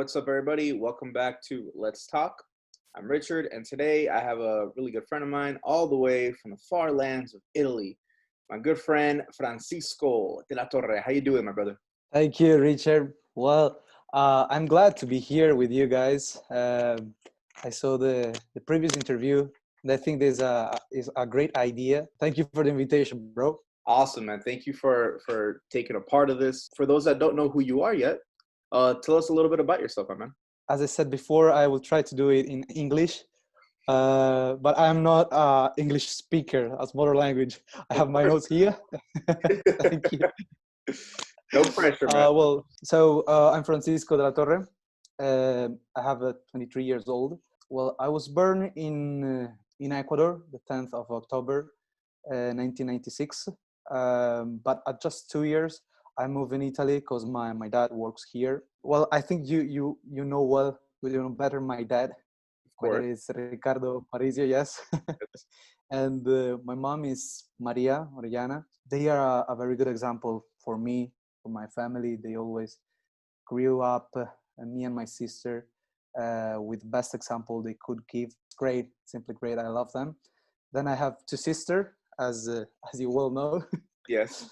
What's up, everybody? Welcome back to Let's Talk. I'm Richard, and today I have a really good friend of mine all the way from the far lands of Italy. My good friend, Fransisco de la Torre. How you doing, my brother? Thank you, Richard. I'm glad to be here with you guys. I saw the previous interview, and I think this is a great idea. Thank you for the invitation, bro. Awesome, man. Thank you for taking a part of this. For those that don't know who you are yet, tell us a little bit about yourself, my man. As I said before, I will try to do it in English, but I'm not an English speaker as mother language. I Of have my course. notes here. Thank you. No pressure, man. I'm Francisco de la Torre. I have 23 years old. Well, I was born in Ecuador, the 10th of October, 1996. But at just 2 years, I moved in Italy because my dad works here. Well, I think you know better my dad. Of My dad course. is Ricardo Mauricio, yes. And my mom is Maria Orellana. They are a very good example for me, for my family. They always grew up, me and my sister, with the best example they could give. It's great, simply great. I love them. Then I have two sisters, as you well know. Yes.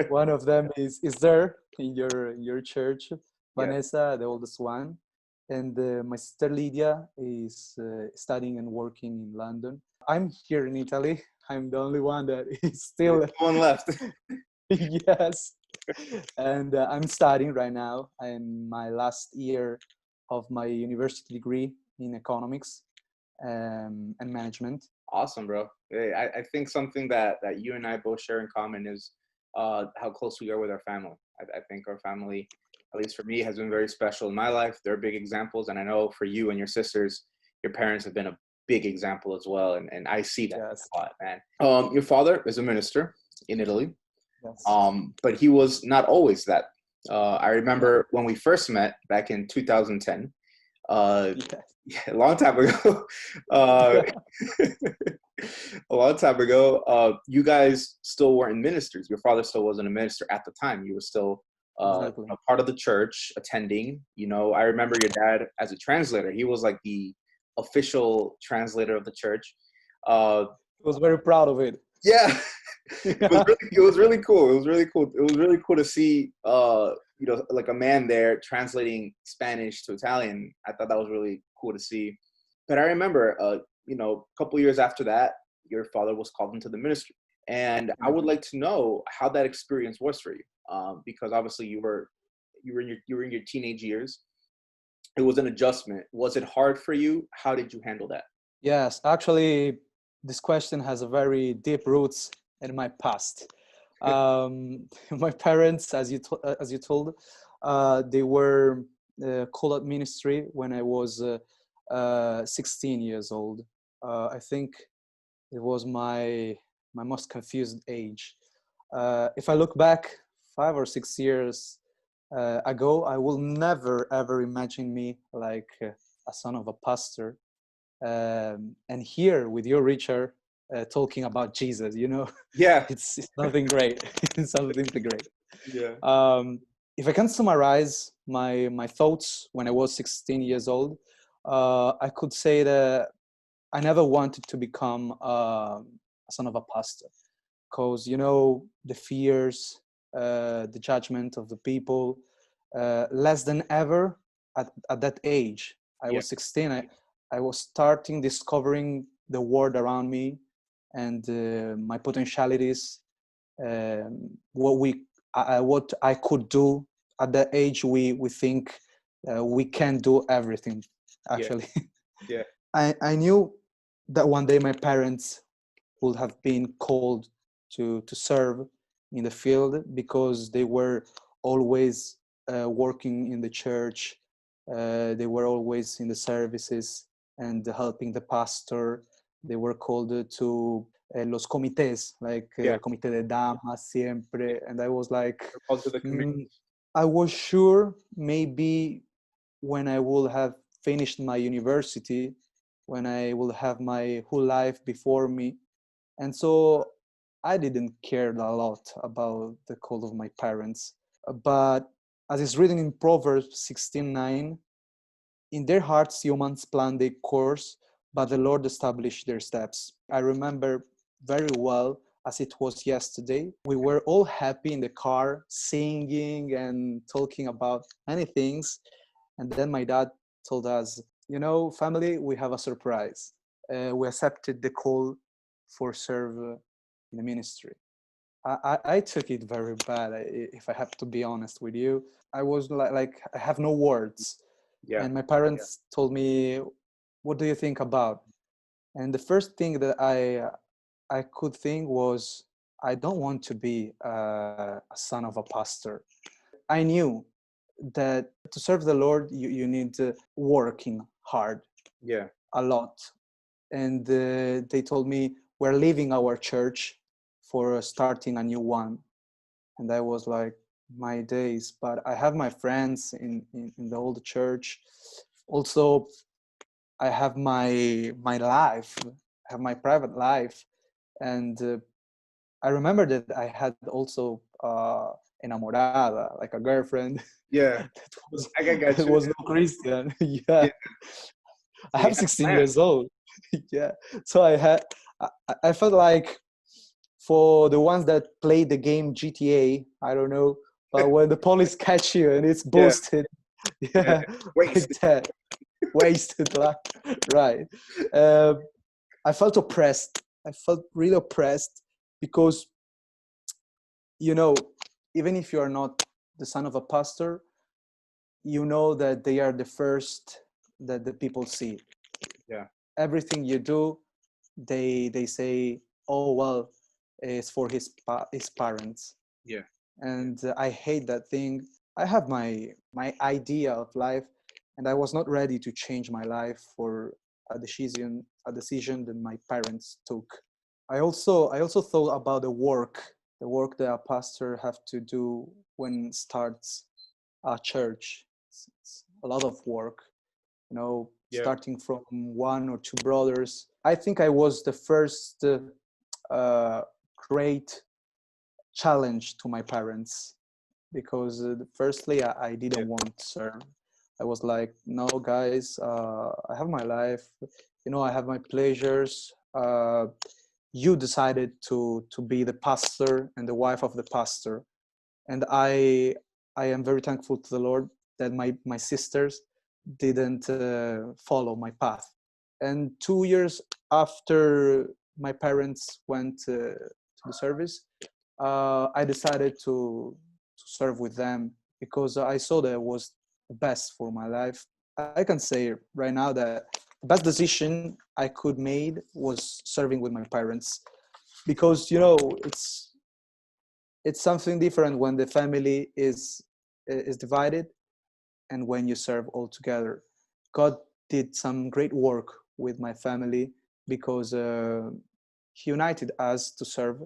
One of them is there in your church, Yes. Vanessa, the oldest one, and my sister Lydia is studying and working in London. I'm here in Italy. I'm the only one that is still There's no one left. yes, and I'm studying right now. I'm in my last year of my university degree in economics and management. Awesome, bro. Hey, I think something that you and I both share in common is how close we are with our family. I think our family, at least for me, has been very special in my life. They're big examples. And I know for you and your sisters, your parents have been a big example as well. And I see that Yes, a lot, man. Your father is a minister in Italy, yes, but he was not always that. I remember when we first met back in 2010, yes. a long time ago. Uh, a long time ago, you guys still weren't ministers. Your father still wasn't a minister at the time. You were still Exactly. part of the church, attending. I remember your dad as a translator. He was like the official translator of the church. Uh, I was very proud of it. yeah, it was really cool. It was really cool. It was really cool to see like a man there translating Spanish to Italian. I thought that was really cool to see. But I remember a couple years after that, your father was called into the ministry. And I would like to know how that experience was for you. Because obviously you were in your teenage years. It was an adjustment. Was it hard for you? How did you handle that? Yes, actually, this question has a very deep roots in my past. My parents, as you told, they were called at ministry when I was 16 years old. I think it was my most confused age. If I look back 5 or 6 years ago, I will never ever imagine me like a son of a pastor. And here with you, Richard, talking about Jesus, Yeah. it's something great. It's something great. Yeah. If I can summarize my thoughts when I was 16 years old, I could say that I never wanted to become a son of a pastor because, the fears, the judgment of the people, less than ever at that age. I Yeah. was 16. I was starting discovering the world around me and my potentialities, what I could do. At that age, we think we can do everything, Yeah. actually. Yeah. I knew that one day my parents would have been called to serve in the field because they were always working in the church. They were always in the services and helping the pastor. They were called to los comités, like Yeah. comité de damas siempre. And I was like, You're called to the committee. mm, I was sure maybe when I will have finished my university, when I will have my whole life before me. And so I didn't care a lot about the call of my parents. But as it's written in Proverbs 16:9, In their hearts, humans plan their course, but the Lord established their steps. I remember very well as it was yesterday. We were all happy in the car, singing and talking about many things. And then my dad told us, you know, family, we have a surprise. We accepted the call for serve in the ministry. I took it very bad, if I have to be honest with you. I was like I have no words. Yeah. And my parents told me, what do you think about? And the first thing that I could think was, I don't want to be a son of a pastor. I knew that to serve the Lord, you need working hard Yeah. a lot. And they told me, we're leaving our church for starting a new one. And I was like, my days, but I have my friends in the old church. Also, I have my life, I have my private life. And I remember that I had also enamorada, like a girlfriend Yeah. that was I got that you. was no Christian. Yeah, Yeah. I So you have had 16 plans. years old. Yeah, so I felt like, for the ones that play the game GTA, I don't know, but when the police catch you and it's Yeah. boosted, Yeah. yeah, like Wasted. that, wasted life, right? Uh, I felt oppressed. I felt really oppressed because, you know, even if you are not the son of a pastor, you know that they are the first that the people see. Yeah. Everything you do, they say, oh well, it's for his parents. Yeah. And I hate that thing. I have my idea of life, and I was not ready to change my life for a decision that my parents took. I also thought about the work that a pastor have to do when starts a church. It's a lot of work, Yeah. starting from one or two brothers. I think I was the first great challenge to my parents, because firstly I Yeah. didn't want to serve. I was like, no guys, I have my life, I have my pleasures. You decided to be the pastor and the wife of the pastor, and I am very thankful to the Lord that my sisters didn't follow my path. And 2 years after my parents went to the service, I decided to serve with them, because I saw that it was the best for my life. I can say right now that the best decision I could made was serving with my parents, because it's something different when the family is divided and when you serve all together. God did some great work with my family, because he united us to serve,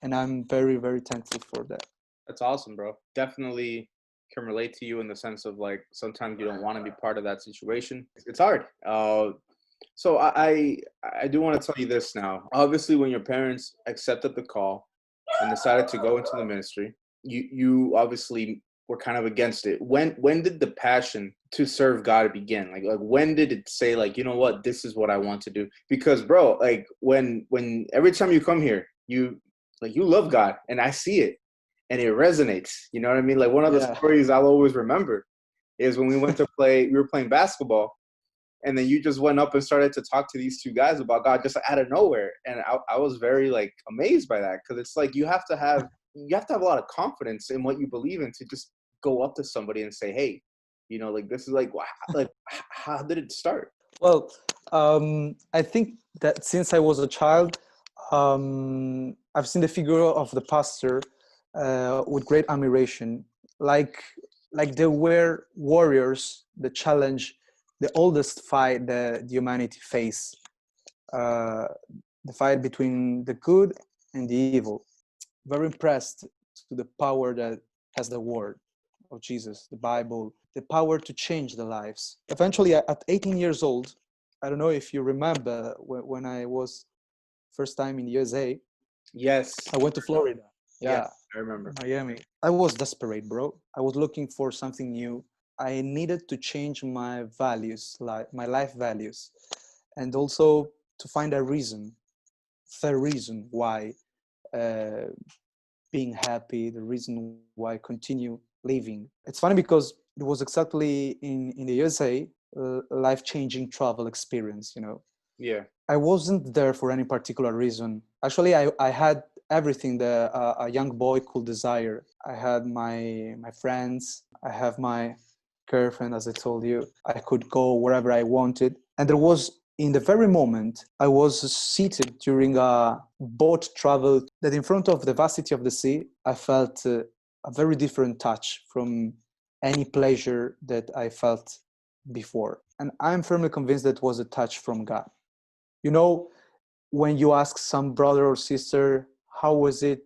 and I'm very, very thankful for that. That's awesome, bro. Definitely can relate to you in the sense of like sometimes you don't want to be part of that situation. It's hard. So I do want to tell you this now. Obviously, when your parents accepted the call and decided to go into the ministry, you obviously were kind of against it. When did the passion to serve God begin? Like when did it say, like, you know what, this is what I want to do? Because bro, like when every time you come here, you love God, and I see it, and it resonates. You know what I mean? Like one of the Yeah. stories I'll always remember is when we were playing basketball, and then you just went up and started to talk to these two guys about God just out of nowhere, and I was very like amazed by that, because it's like you have to have a lot of confidence in what you believe in to just go up to somebody and say, hey, like this is like how did it start? Well, I think that since I was a child, I've seen the figure of the pastor with great admiration. Like, like they were warriors that challenge the oldest fight that humanity face, uh, the fight between the good and the evil. Very impressed to the power that has the word of Jesus, the Bible, the power to change the lives. Eventually, at 18 years old, I don't know if you remember when I was first time in USA, Yes. I went to Florida. Yeah, Yeah, I remember. Miami. I was desperate, bro. I was looking for something new. I needed to change my values, like my life values, and also to find a reason, the reason why uh, being happy, the reason why continue living. It's funny because it was exactly in the USA, life-changing travel experience, you know. Yeah. I wasn't there for any particular reason. Actually, I had everything that a young boy could desire. I had my friends. I have my girlfriend, as I told you. I could go wherever I wanted. And there was, in the very moment, I was seated during a boat travel that in front of the vastity of the sea, I felt a very different touch from any pleasure that I felt before. And I'm firmly convinced that was a touch from God. You know, when you ask some brother or sister, how was it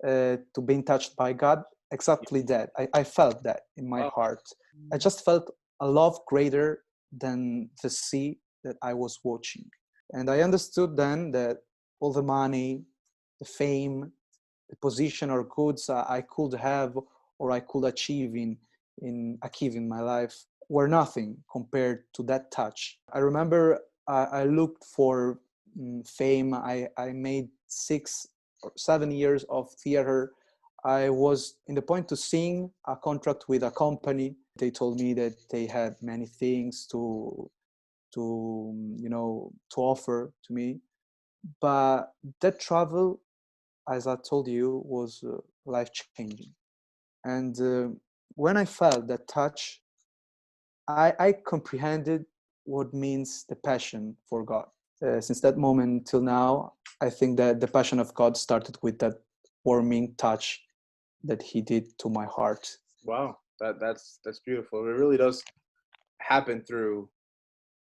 to being touched by God? Exactly that. I felt that in my Wow. heart. I just felt a love greater than the sea that I was watching. And I understood then that all the money, the fame, the position or goods I could have or I could achieve in my life were nothing compared to that touch. I remember I looked for fame. I made 6 or 7 years of theater. I was in the point to sing a contract with a company. They told me that they had many things to offer to me, but that travel, as I told you, was life changing. And when I felt that touch, I comprehended what means the passion for God. Since that moment till now, I think that the passion of God started with that warming touch that He did to my heart. Wow. That's beautiful. It really does happen through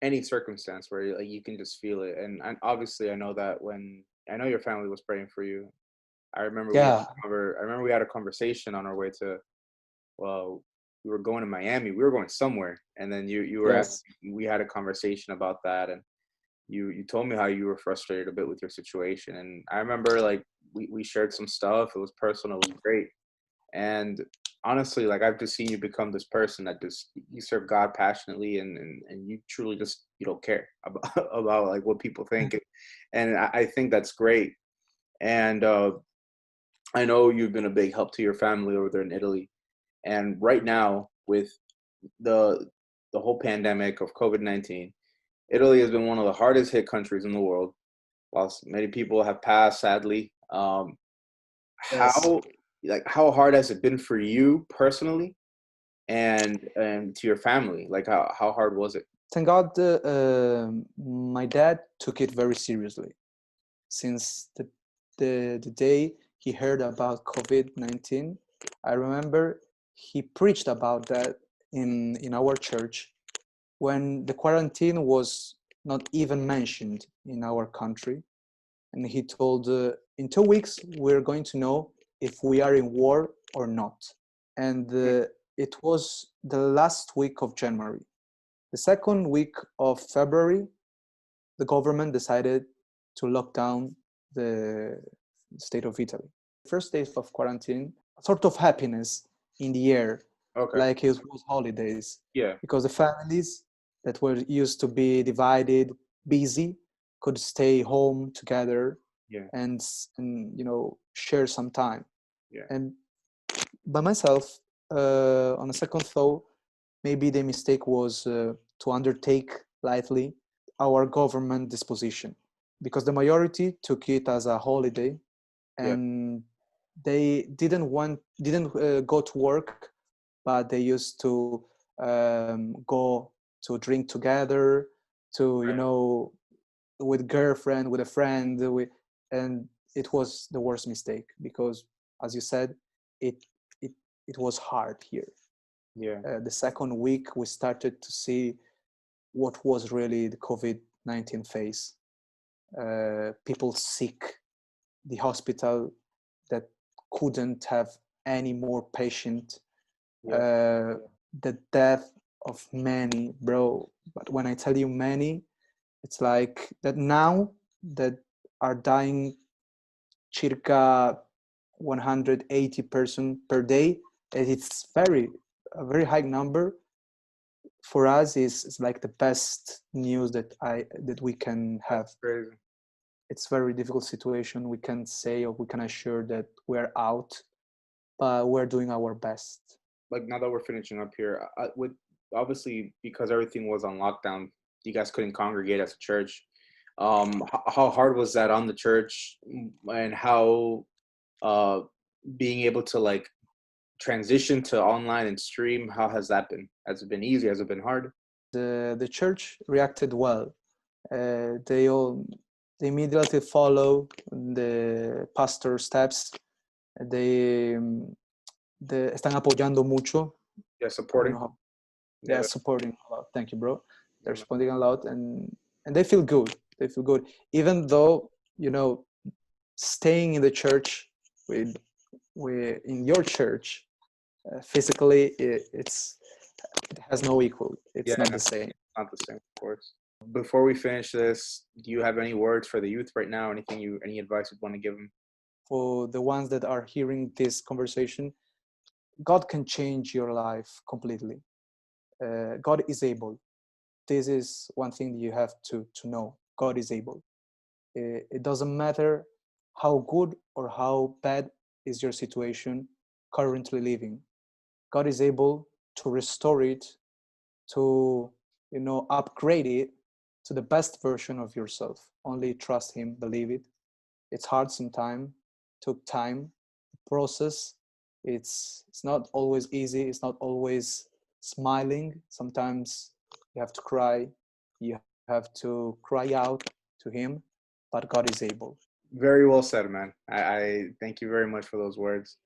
any circumstance where like you can just feel it. And obviously, I know that when I know your family was praying for you. Yeah, I remember we had a conversation on our way to, well, we were going to Miami. We were going somewhere, and then you were yes, asking. We had a conversation about that, and you told me how you were frustrated a bit with your situation. And I remember like we shared some stuff. It was personal. It was great. And honestly, like I've just seen you become this person that just you serve God passionately, and you truly just you don't care about about like what people think, and I think that's great. And I know you've been a big help to your family over there in Italy. And right now, with the the whole pandemic of COVID-19, Italy has been one of the hardest hit countries in the world. Whilst many people have passed, sadly, yes. how how hard has it been for you personally and to your family? Like how hard was it? Thank God, my dad took it very seriously since the day he heard about COVID-19. I remember he preached about that in our church when the quarantine was not even mentioned in our country. And he told, in 2 weeks, we're going to know if we are in war or not. And it was the last week of January. The second week of February, the government decided to lock down the state of Italy. First days of quarantine, a sort of happiness in the air, Okay. like it was holidays, Yeah. because the families that were used to be divided, busy, could stay home together Yeah. and share some time. Yeah. And by myself, on a second thought, maybe the mistake was to undertake lightly our government disposition, because the majority took it as a holiday Yeah. and they didn't go to work, but they used to go to drink together, to Right. with girlfriend, with a friend, and it was the worst mistake because, as you said, it it it was hard here. Yeah. The second week, we started to see what was really the COVID-19 phase. People sick, the hospital that couldn't have any more patient, Yeah. uh, the death of many, bro. But when I tell you many, it's like that now that are dying circa 180 person per day. And it's very a very high number for us is like the best news that we can have. That's crazy. It's very difficult situation. We can say or we can assure that we're out, but we're doing our best. Like now that we're finishing up here, with obviously because everything was on lockdown, you guys couldn't congregate as a church. How hard was that on the church, and how being able to like transition to online and stream? How has that been? Has it been easy? Has it been hard? The church reacted well. They immediately follow the pastor's steps. They están apoyando mucho. Yeah, I don't supporting. know how. Yeah, They're supporting a lot. Thank you, bro. They're supporting a lot, and they feel good. They feel good, even though staying in the church with in your church physically, it has no equal. It's yeah, not no, the same. it's not the same, of course. Before we finish this, do you have any words for the youth right now? Any advice you want to give them? For the ones that are hearing this conversation, God can change your life completely. God is able. This is one thing you have to know. God is able. It doesn't matter how good or how bad is your situation currently living. God is able to restore it, to upgrade it to the best version of yourself. Only trust Him, believe it. It's hard sometimes, took time, process. It's not always easy. It's not always smiling. Sometimes you have to cry. You have to cry out to Him, but God is able. Very well said, man. I thank you very much for those words.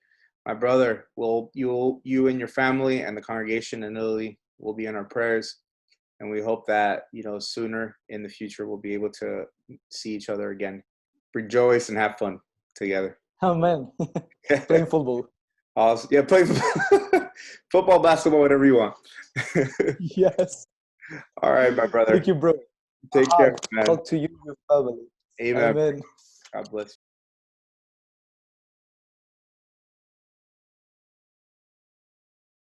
My brother, you and your family and the congregation in Italy will be in our prayers, and we hope that sooner in the future we'll be able to see each other again, rejoice and have fun together. Amen. Playing football. Awesome. Yeah, play football, basketball, whatever you want. Yes. All right, my brother. Thank you, bro. Take care, man. Talk to you, your family. Amen. Amen. God bless.